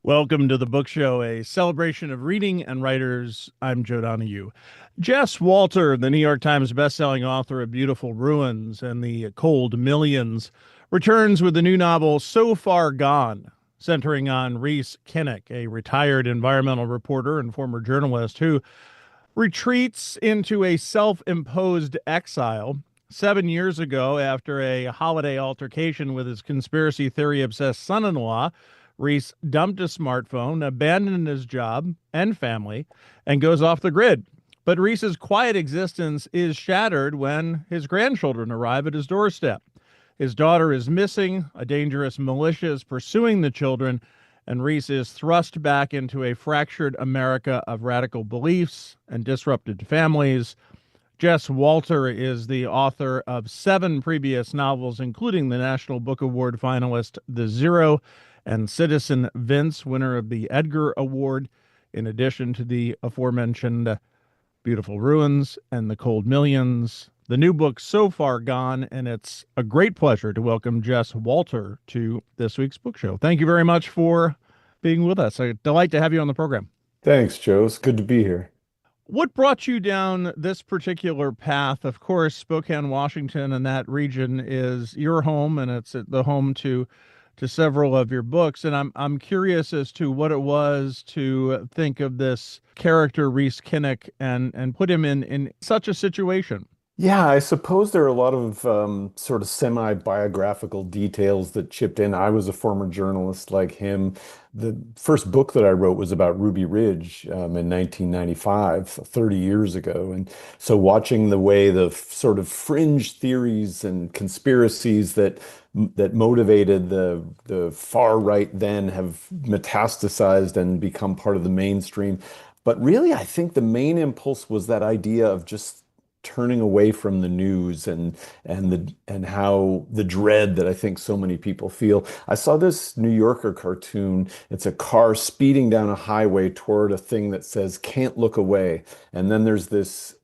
Welcome to the book show, a celebration of reading and writers. I'm Joe Donahue. Jess Walter, the New York Times bestselling author of Beautiful Ruins and The Cold Millions, returns with the new novel So Far Gone, centering on Rhys Kinnick, a retired environmental reporter and former journalist who retreats into a self-imposed exile 7 years ago after a holiday altercation with his conspiracy theory obsessed son-in-law. Rhys dumped his smartphone, abandoned his job and family, and goes off the grid. But Rhys's quiet existence is shattered when his grandchildren arrive at his doorstep. His daughter is missing, a dangerous militia is pursuing the children, and Rhys is thrust back into a fractured America of radical beliefs and disrupted families. Jess Walter is the author of 7 previous novels, including the National Book Award finalist The Zero and Citizen Vince, winner of the Edgar Award, in addition to the aforementioned Beautiful Ruins and The Cold Millions. The new book, So Far Gone, and it's a great pleasure to welcome Jess Walter to this week's book show. Thank you very much for being with us. A delight to have you on the program. Thanks, Joe. It's good to be here. What brought you down this particular path? Of course, Spokane, Washington, and that region is your home, and it's the home to several of your books. And I'm curious as to what it was to think of this character, Rhys Kinnick, and put him in such a situation. Yeah, I suppose there are a lot of sort of semi-biographical details that chipped in. I was a former journalist like him. The first book that I wrote was about Ruby Ridge in 1995, 30 years ago. And so watching the way the sort of fringe theories and conspiracies that motivated the far right then have metastasized and become part of the mainstream. But really, I think the main impulse was that idea of just turning away from the news and how the dread that I think so many people feel. I saw this New Yorker cartoon. It's a car speeding down a highway toward a thing that says "Can't look away," and then there's this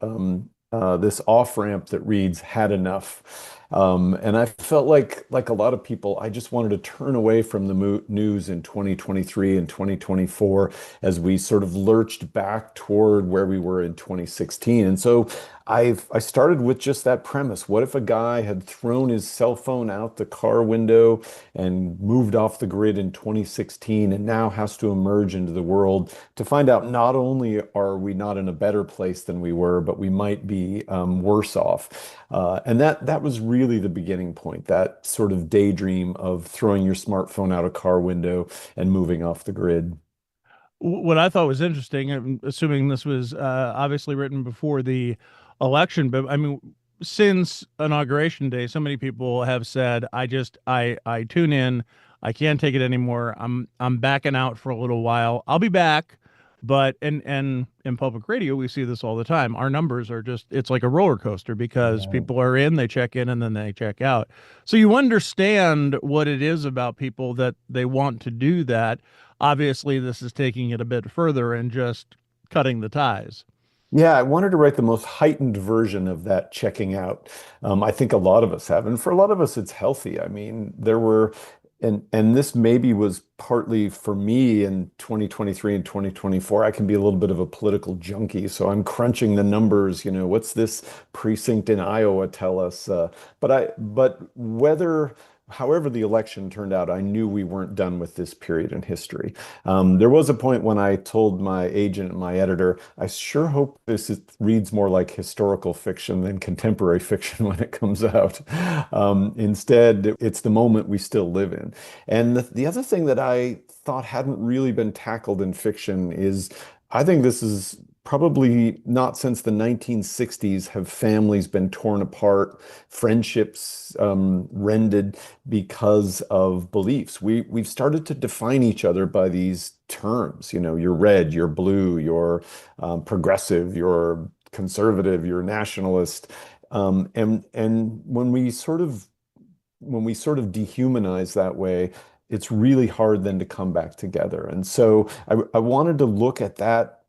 off ramp that reads "Had enough." And I felt like a lot of people, I just wanted to turn away from the news in 2023 and 2024 as we sort of lurched back toward where we were in 2016. And so I started with just that premise. What if a guy had thrown his cell phone out the car window and moved off the grid in 2016 and now has to emerge into the world to find out not only are we not in a better place than we were, but we might be worse off. And that was really the beginning point, that sort of daydream of throwing your smartphone out a car window and moving off the grid. What I thought was interesting, I'm assuming this was obviously written before the election, but I mean, since Inauguration Day, so many people have said, I tune in, I can't take it anymore. I'm backing out for a little while. I'll be back. But and in public radio, we see this all the time. Our numbers are just, it's like a roller coaster because Yeah. people are in, they check in, and then they check out. So you understand what it is about people that they want to do that. Obviously, this is taking it a bit further and just cutting the ties. Yeah, I wanted to write the most heightened version of that checking out. I think a lot of us have, and for a lot of us, it's healthy. I mean, there were, and this maybe was partly for me in 2023 and 2024. I can be a little bit of a political junkie, so I'm crunching the numbers. What's this precinct in Iowa tell us? But however the election turned out, I knew we weren't done with this period in history. There was a point when I told my agent and my editor, I sure hope reads more like historical fiction than contemporary fiction when it comes out. Instead, it's the moment we still live in. And the other thing that I thought hadn't really been tackled in fiction is I think this is probably not since the 1960s have families been torn apart, friendships rended because of beliefs. We've started to define each other by these terms. You're red, you're blue, you're progressive, you're conservative, you're nationalist. And when we sort of dehumanize that way, it's really hard then to come back together. And so I wanted to look at that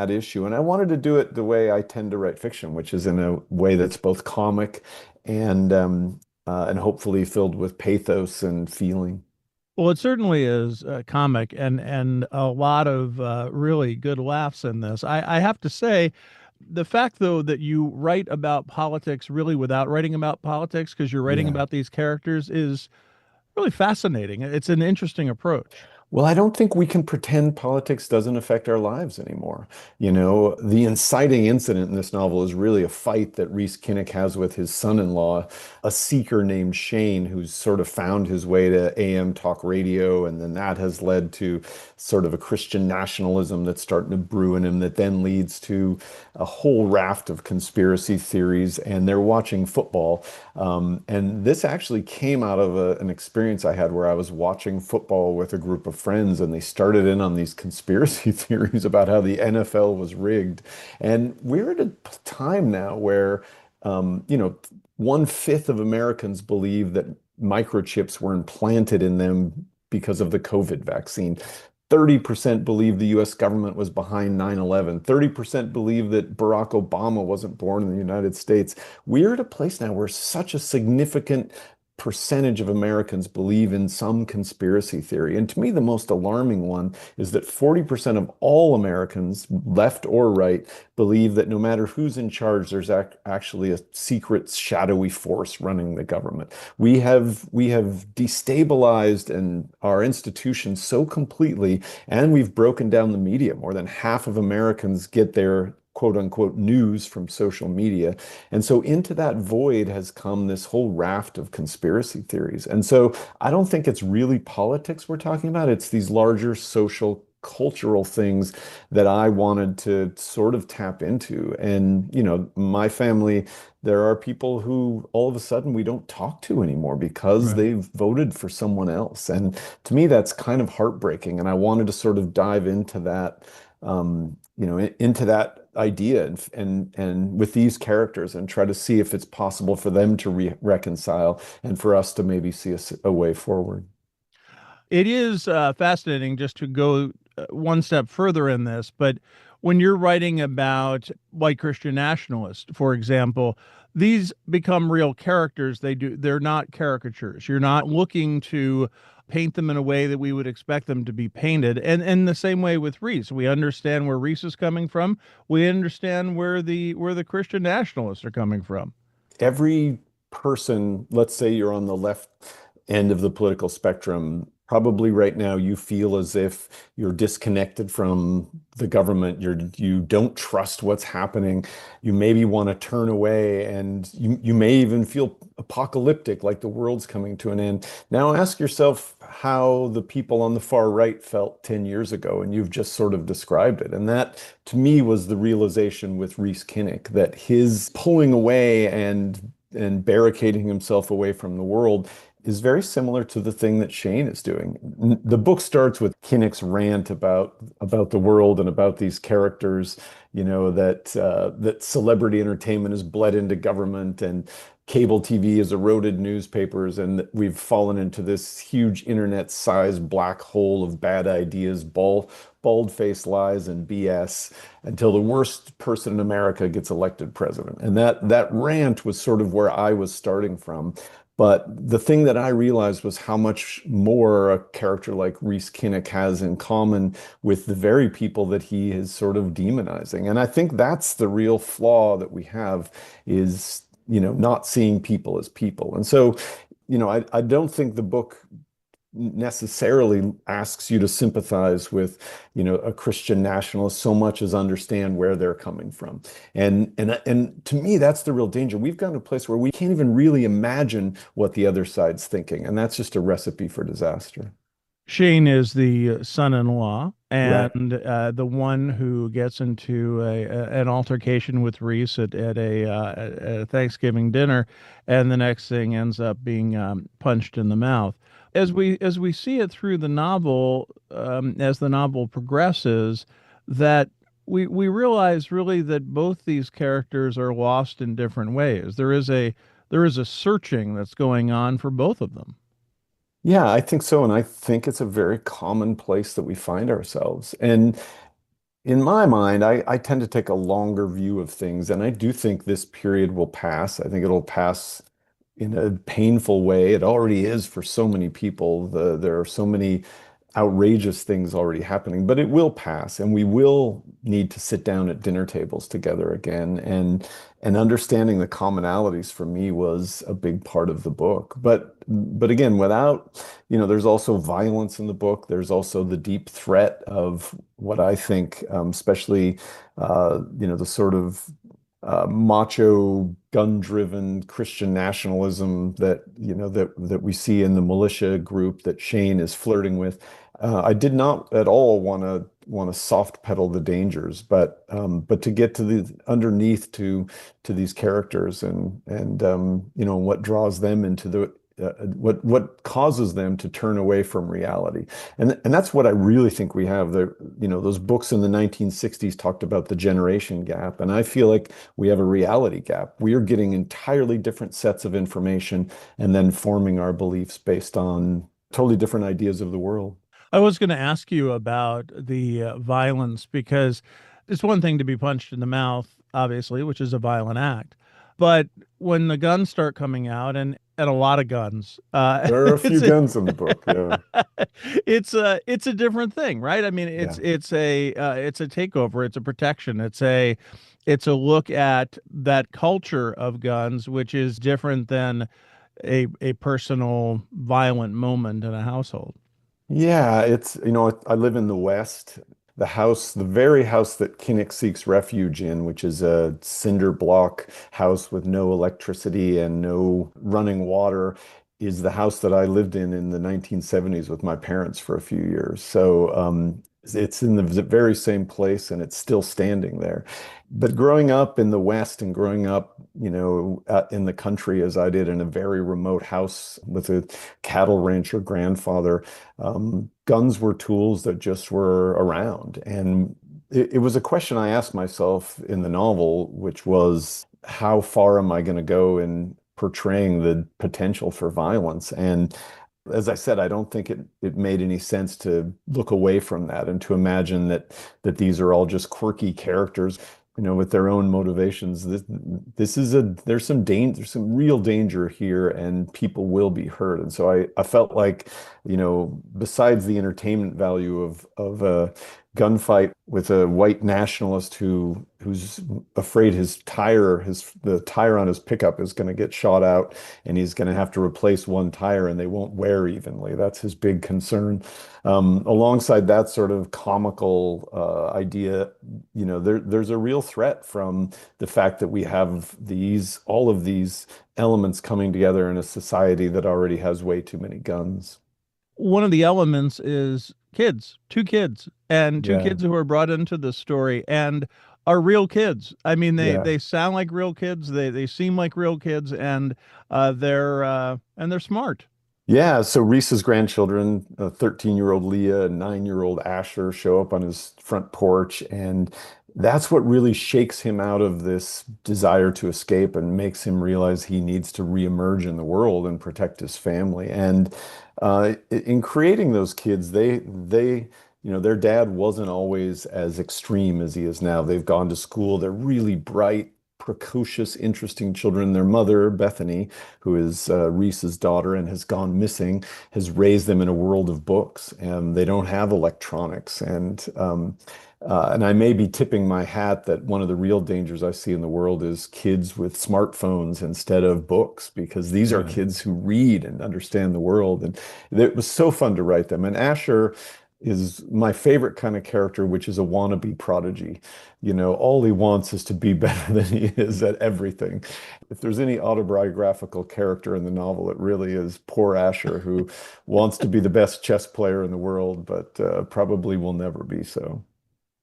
issue, and I wanted to do it the way I tend to write fiction, which is in a way that's both comic and hopefully filled with pathos and feeling. Well, it certainly is comic and a lot of really good laughs in this. I have to say, the fact though that you write about politics really without writing about politics because you're writing Yeah. about these characters is really fascinating. It's an interesting approach. Well, I don't think we can pretend politics doesn't affect our lives anymore. You know, the inciting incident in this novel is really a fight that Rhys Kinnick has with his son-in-law, a seeker named Shane, who's sort of found his way to AM talk radio. And then that has led to sort of a Christian nationalism that's starting to brew in him that then leads to a whole raft of conspiracy theories. And they're watching football. And this actually came out of an experience I had where I was watching football with a group of friends, and they started in on these conspiracy theories about how the NFL was rigged. And we're at a time now where, you know, 1/5 of Americans believe that microchips were implanted in them because of the COVID vaccine. 30% believe the US government was behind 9/11. 30% believe that Barack Obama wasn't born in the United States. We're at a place now where such a significant percentage of Americans believe in some conspiracy theory. And to me, the most alarming one is that 40% of all Americans, left or right, believe that no matter who's in charge, there's actually a secret, shadowy force running the government. We have destabilized and our institutions so completely, and we've broken down the media. More than half of Americans get their quote unquote news from social media. And so into that void has come this whole raft of conspiracy theories. And so I don't think it's really politics we're talking about. It's these larger social cultural things that I wanted to sort of tap into. And, you know, my family, there are people who all of a sudden we don't talk to anymore because Right. they've voted for someone else. And to me, that's kind of heartbreaking. And I wanted to sort of dive into that, into that idea and with these characters and try to see if it's possible for them to reconcile and for us to maybe see a way forward. It is fascinating just to go one step further in this, but when you're writing about white Christian nationalists, for example, these become real characters. They're not caricatures. You're not looking to paint them in a way that we would expect them to be painted. And the same way with Rhys. We understand where Rhys is coming from. We understand where the Christian nationalists are coming from. Every person, let's say you're on the left end of the political spectrum, probably right now you feel as if you're disconnected from the government. You don't trust what's happening. You maybe want to turn away, and you may even feel apocalyptic, like the world's coming to an end. Now ask yourself how the people on the far right felt 10 years ago, and you've just sort of described it. And that, to me, was the realization with Rhys Kinnick, that his pulling away and barricading himself away from the world is very similar to the thing that Shane is doing. The book starts with Kinnick's rant about the world and about these characters, you know, that celebrity entertainment is bled into government and cable TV has eroded newspapers, and we've fallen into this huge internet-sized black hole of bad ideas, bald-faced lies and BS until the worst person in America gets elected president. And that rant was sort of where I was starting from. But the thing that I realized was how much more a character like Rhys Kinnick has in common with the very people that he is sort of demonizing. And I think that's the real flaw that we have is, you know, not seeing people as people. And so, you know, I don't think the book necessarily asks you to sympathize with, you know, a Christian nationalist so much as understand where they're coming from. And to me, that's the real danger. We've gotten to a place where we can't even really imagine what the other side's thinking, and that's just a recipe for disaster. Shane is the son-in-law Right. and the one who gets into an altercation with Rhys at a Thanksgiving dinner, and the next thing ends up being punched in the mouth. As we see it through the novel, as the novel progresses, that we realize really that both these characters are lost in different ways. There is a searching that's going on for both of them. Yeah, I think so. And I think it's a very common place that we find ourselves. And in my mind, I tend to take a longer view of things, and I do think this period will pass. I think it'll pass in a painful way. It already is for so many people. There are so many outrageous things already happening, but it will pass, and we will need to sit down at dinner tables together again. And understanding the commonalities for me was a big part of the book. But again, without, there's also violence in the book. There's also the deep threat of what I think, especially, the sort of macho, gun-driven Christian nationalism that we see in the militia group that Shane is flirting with. I did not at all want to soft pedal the dangers, but to get to the underneath to these characters and what draws them into what causes them to turn away from reality. And that's what I really think we have. Those books in the 1960s talked about the generation gap, and I feel like we have a reality gap. We are getting entirely different sets of information and then forming our beliefs based on totally different ideas of the world. I was going to ask you about the violence because it's one thing to be punched in the mouth, obviously, which is a violent act. But when the guns start coming out, and a lot of guns, There are a few it's a, guns in the book. Yeah. it's a different thing, right? I mean, Yeah. it's a takeover, it's a protection, it's a look at that culture of guns, which is different than a personal violent moment in a household. Yeah, I live in the West. The very house that Kinnick seeks refuge in, which is a cinder block house with no electricity and no running water, is the house that I lived in the 1970s with my parents for a few years. So it's in the very same place and it's still standing there. But growing up in the West and growing up, in the country as I did in a very remote house with a cattle rancher grandfather, guns were tools that just were around. And it was a question I asked myself in the novel, which was, how far am I going to go in portraying the potential for violence? And as I said, I don't think it made any sense to look away from that and to imagine that these are all just quirky characters, with their own motivations. There's some danger, there's some real danger here, and people will be hurt. And so I felt like, besides the entertainment value of a gunfight with a white nationalist who's afraid the tire on his pickup is going to get shot out and he's going to have to replace one tire and they won't wear evenly. That's his big concern. Alongside that sort of comical idea, there's a real threat from the fact that we have all of these elements coming together in a society that already has way too many guns. One of the elements is kids, two Yeah, kids who are brought into the story and are real kids. I mean, yeah. they sound like real kids. They seem like real kids, and they're smart. Yeah, so Rhys's grandchildren, a 13-year-old Leah and 9-year-old Asher, show up on his front porch, and that's what really shakes him out of this desire to escape and makes him realize he needs to reemerge in the world and protect his family. And in creating those kids, their dad wasn't always as extreme as he is now. They've gone to school, they're really bright, precocious, interesting children. Their mother, Bethany, who is Rhys's daughter and has gone missing, has raised them in a world of books, and they don't have electronics. And I may be tipping my hat that one of the real dangers I see in the world is kids with smartphones instead of books, because these are Yeah. kids who read and understand the world. And it was so fun to write them. And Asher is my favorite kind of character, which is a wannabe prodigy. All he wants is to be better than he is at everything. If there's any autobiographical character in the novel, it really is poor Asher, who wants to be the best chess player in the world, but probably will never be so.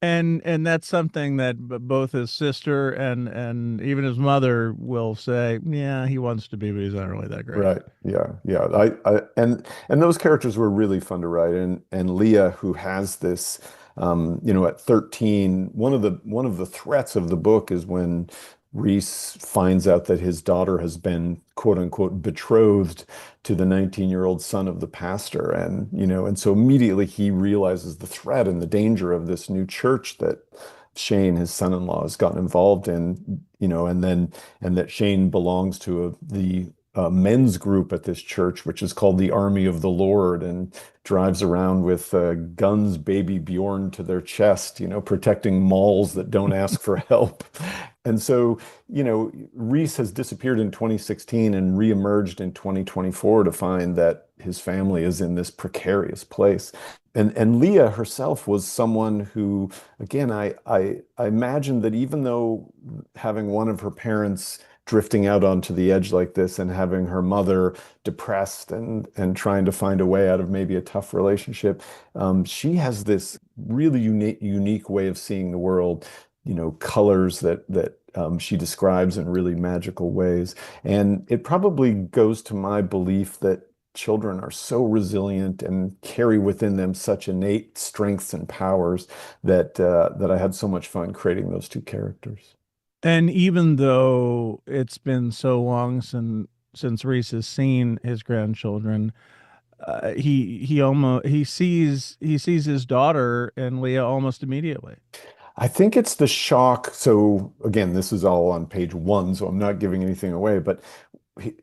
And that's something that both his sister and even his mother will say, yeah, he wants to be, but he's not really that great. Right. Yeah. Yeah. And those characters were really fun to write. And Leah, who has this, at 13, one of the threats of the book is when Rhys finds out that his daughter has been quote unquote betrothed to the 19-year-old son of the pastor. And so immediately he realizes the threat and the danger of this new church that Shane, his son-in-law, has gotten involved in, and that Shane belongs to the men's group at this church, which is called the Army of the Lord, and drives around with guns, baby Bjorn to their chest, protecting malls that don't ask for help. And so, Rhys has disappeared in 2016 and reemerged in 2024 to find that his family is in this precarious place. And Leah herself was someone who, again, I imagine that even though having one of her parents drifting out onto the edge like this and having her mother depressed and trying to find a way out of maybe a tough relationship, she has this really unique way of seeing the world, colors that she describes in really magical ways. And it probably goes to my belief that children are so resilient and carry within them such innate strengths and powers that I had so much fun creating those two characters. And even though it's been so long since Reese has seen his grandchildren, he sees his daughter and Leah almost immediately. I think it's the shock. So again, this is all on page one, so I'm not giving anything away, but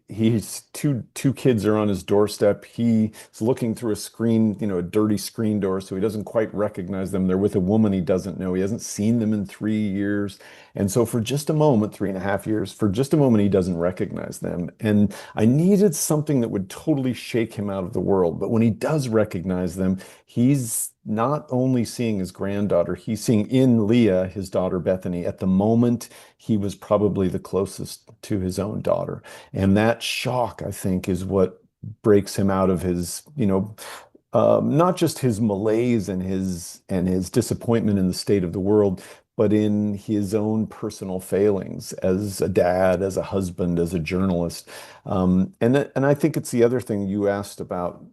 he's two kids are on his doorstep. He's looking through a screen, a dirty screen door, so he doesn't quite recognize them. They're with a woman he doesn't know. He hasn't seen them in 3 years. And so for just a moment, 3.5 years, for just a moment, he doesn't recognize them. And I needed something that would totally shake him out of the world. But when he does recognize them, he's not only seeing his granddaughter, he's seeing in Leah, his daughter Bethany. At the moment, he was probably the closest to his own daughter. And that shock, I think, is what breaks him out of his, not just his malaise and his disappointment in the state of the world, but in his own personal failings as a dad, as a husband, as a journalist. And I think it's the other thing you asked about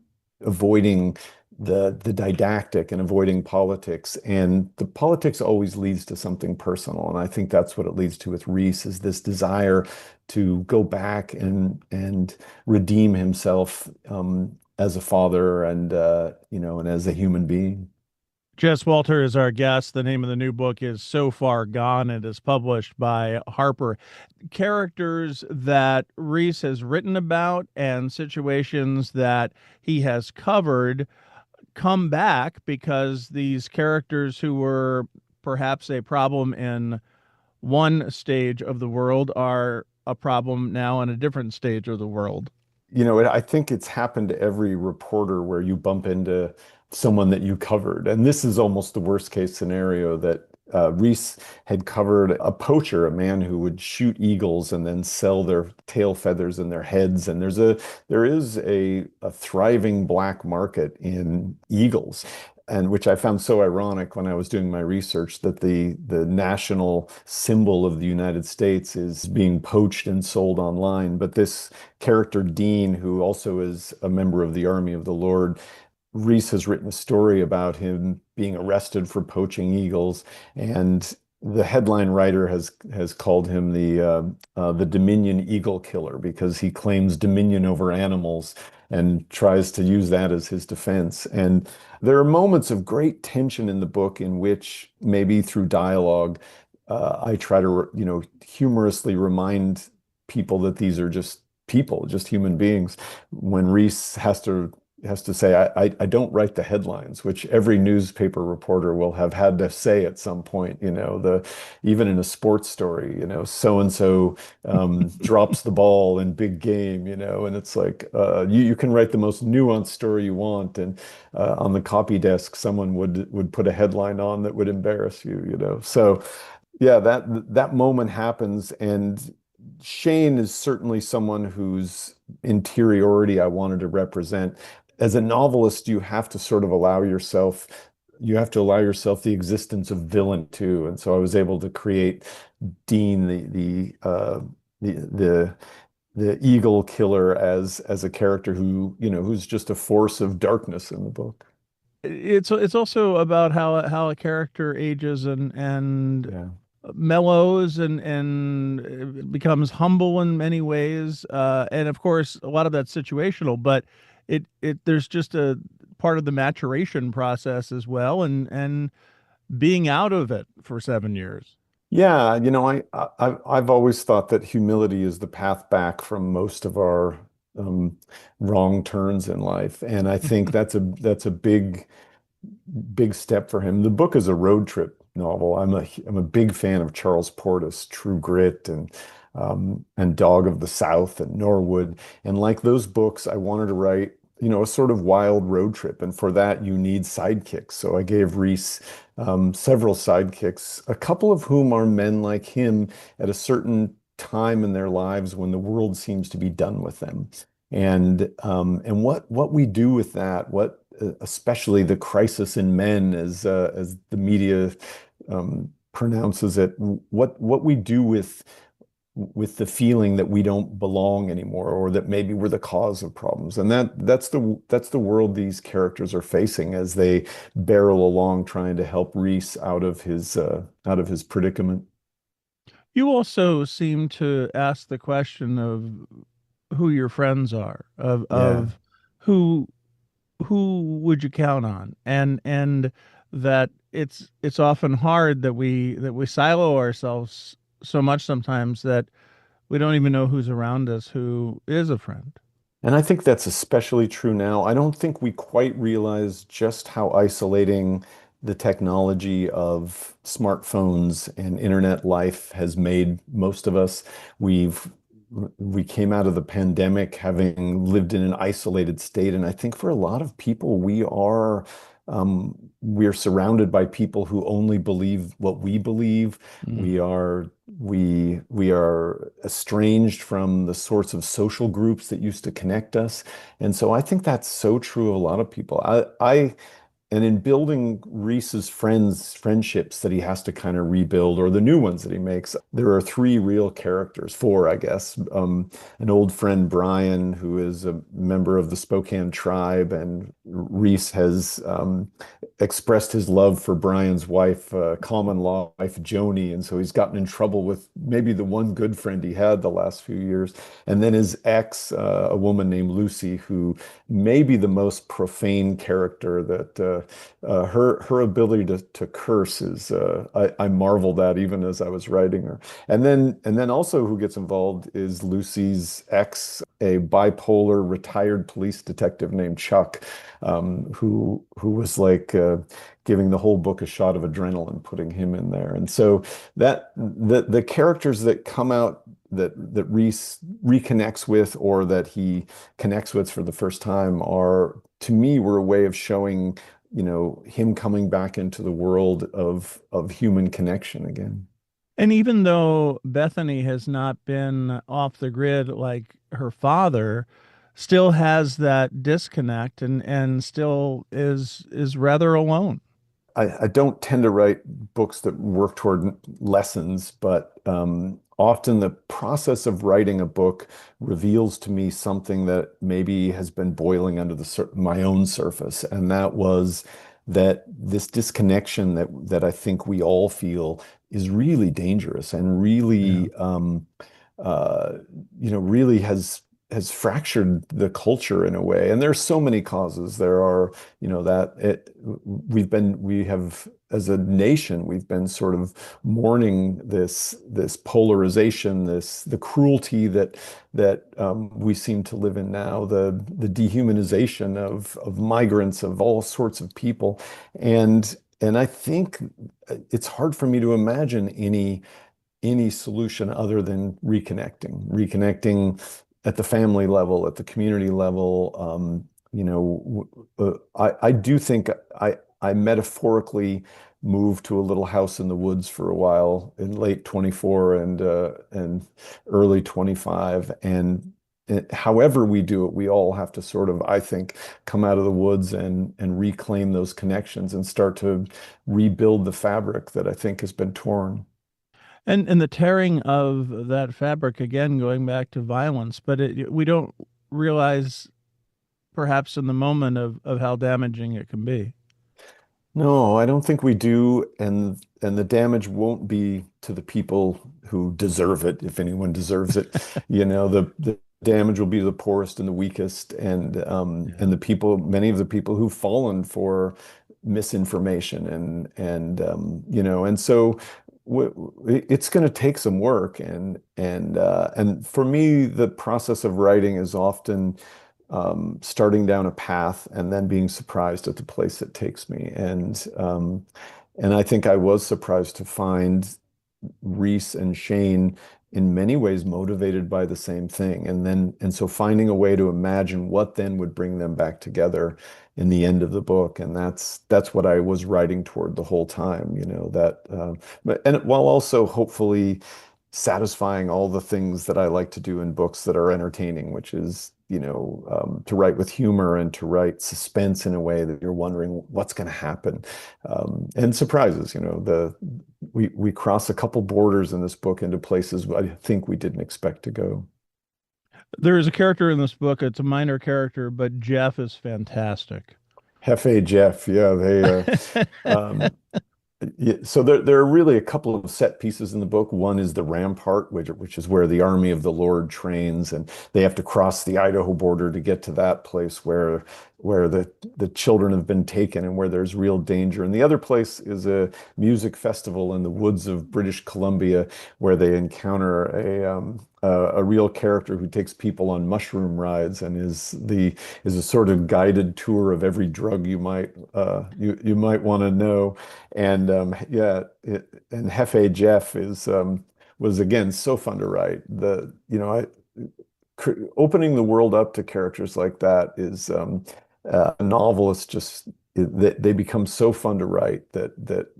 avoiding the didactic and avoiding politics. And the politics always leads to something personal. And I think that's what it leads to with Rhys is this desire to go back and redeem himself as a father and as a human being. Jess Walter is our guest. The name of the new book is So Far Gone. It is published by Harper. Characters that Reese has written about and situations that he has covered come back because these characters who were perhaps a problem in one stage of the world are a problem now in a different stage of the world. I think it's happened to every reporter where you bump into someone that you covered. And this is almost the worst case scenario that Rhys had covered a poacher, a man who would shoot eagles and then sell their tail feathers and their heads. And there is a thriving black market in eagles. And which I found so ironic when I was doing my research that the national symbol of the United States is being poached and sold online. But this character, Dean, who also is a member of the Army of the Lord, Rhys has written a story about him being arrested for poaching eagles, and the headline writer has called him the Dominion Eagle Killer because he claims dominion over animals and tries to use that as his defense. And there are moments of great tension in the book in which maybe through dialogue, I try to humorously remind people that these are just people, just human beings. When Rhys has to say, I don't write the headlines, which every newspaper reporter will have had to say at some point, even in a sports story, so and so drops the ball in big game, and it's like you can write the most nuanced story you want, and on the copy desk, someone would put a headline on that would embarrass you. So yeah, that moment happens, and Shane is certainly someone whose interiority I wanted to represent. As a novelist, you have to allow yourself the existence of villain too. And so I was able to create Dean, the the eagle killer as a character who's just a force of darkness in the book. It's also about how a character ages and Yeah. mellows and becomes humble in many ways. And of course, a lot of that's situational, but it there's just a part of the maturation process as well, and being out of it for 7 years. Yeah, I've always thought that humility is the path back from most of our um, wrong turns in life, and I think that's a big step for him. The book is a road trip novel. I'm a big fan of Charles Portis, True Grit, and Dog of the South and Norwood. And like those books, I wanted to write, a sort of wild road trip. And for that, you need sidekicks. So I gave Rhys several sidekicks, a couple of whom are men like him at a certain time in their lives when the world seems to be done with them. And what we do with that, what especially the crisis in men, as the media pronounces it, what we do with the feeling that we don't belong anymore, or that maybe we're the cause of problems, and that's the world these characters are facing as they barrel along trying to help Rhys out of his predicament. You also seem to ask the question of who your friends are, of Yeah. who who would you count on, and that it's often hard that we silo ourselves so much sometimes that we don't even know who's around us who is a friend. And I think that's especially true now. I don't think we quite realize just how isolating the technology of smartphones and internet life has made most of us. We've we came out of the pandemic having lived in an isolated state, and I think for a lot of people, we're surrounded by people who only believe what we believe. Mm. We are estranged from the sorts of social groups that used to connect us. And so I think that's so true of a lot of people. And in building Reese's friendships that he has to kind of rebuild, or the new ones that he makes, there are three real characters, four, I guess. An old friend, Brian, who is a member of the Spokane tribe, and Reese has expressed his love for Brian's wife, common law wife, Joni, and so he's gotten in trouble with maybe the one good friend he had the last few years. And then his ex, a woman named Lucy, who may be the most profane character that her ability to curse is I marveled at even as I was writing her. And then also who gets involved is Lucy's ex, a bipolar retired police detective named Chuck, who was like giving the whole book a shot of adrenaline, putting him in there. And so that the characters that come out that Rhys reconnects with, or that he connects with for the first time, are, to me, were a way of showing, him coming back into the world of human connection again. And even though Bethany has not been off the grid like her father, still has that disconnect and still is rather alone. I don't tend to write books that work toward lessons, but often the process of writing a book reveals to me something that maybe has been boiling under my own surface, and that was that this disconnection that I think we all feel is really dangerous, and Yeah. uh, really has fractured the culture in a way. And there's so many causes. There are, that we have, as a nation, we've been sort of mourning this polarization, the cruelty that we seem to live in now, the dehumanization of migrants, of all sorts of people. And I think it's hard for me to imagine any solution other than reconnecting at the family level, at the community level. I do think I metaphorically moved to a little house in the woods for a while in late 24 and early 25. And however we do it, we all have to sort of, I think, come out of the woods and reclaim those connections and start to rebuild the fabric that I think has been torn. And the tearing of that fabric, again, going back to violence, but we don't realize perhaps in the moment of how damaging it can be. No, I don't think we do, and the damage won't be to the people who deserve it, if anyone deserves it. The damage will be to the poorest and the weakest, and Yeah. the people, many of the people who've fallen for misinformation, and so. it's going to take some work, and for me, the process of writing is often starting down a path and then being surprised at the place it takes me. And I think I was surprised to find Rhys and Shane in many ways motivated by the same thing. And so finding a way to imagine what then would bring them back together in the end of the book. And that's what I was writing toward the whole time, but and while also hopefully satisfying all the things that I like to do in books that are entertaining, which is, to write with humor and to write suspense in a way that you're wondering what's going to happen. And surprises, we cross a couple borders in this book into places I think we didn't expect to go. There is a character in this book. It's a minor character, but Jeff is fantastic. Hefe Jeff, yeah, um, yeah, so there are really a couple of set pieces in the book. One is the rampart, which is where the army of the Lord trains, and they have to cross the Idaho border to get to that place where the children have been taken and where there's real danger. And the other place is a music festival in the woods of British Columbia where they encounter a real character who takes people on mushroom rides and is a sort of guided tour of every drug you might want to know. And and Hefe Jeff was again so fun to write. Opening the world up to characters like that is a novelist just they become so fun to write that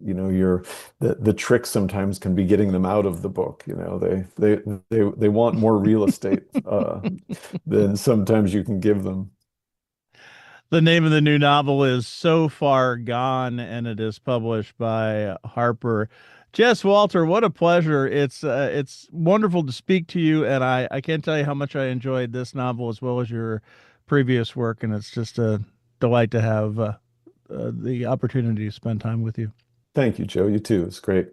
you're the trick sometimes can be getting them out of the book. They want more real estate than sometimes you can give them. The name of the new novel is So Far Gone, and it is published by Harper. Jess Walter, what a pleasure. It's wonderful to speak to you, and I can't tell you how much I enjoyed this novel as well as your previous work, and it's just a delight to have the opportunity to spend time with you. Thank you, Joe. You too. It's great.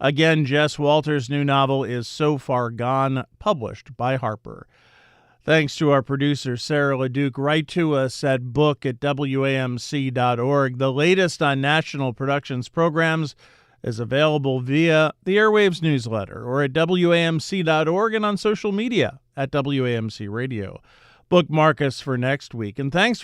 Again, Jess Walter's new novel is So Far Gone, published by Harper. Thanks to our producer, Sarah LeDuc. Write to us at book@wamc.org. The latest on National Productions programs is available via the Airwaves newsletter or at wamc.org and on social media at WAMC Radio. Bookmark us for next week. And thanks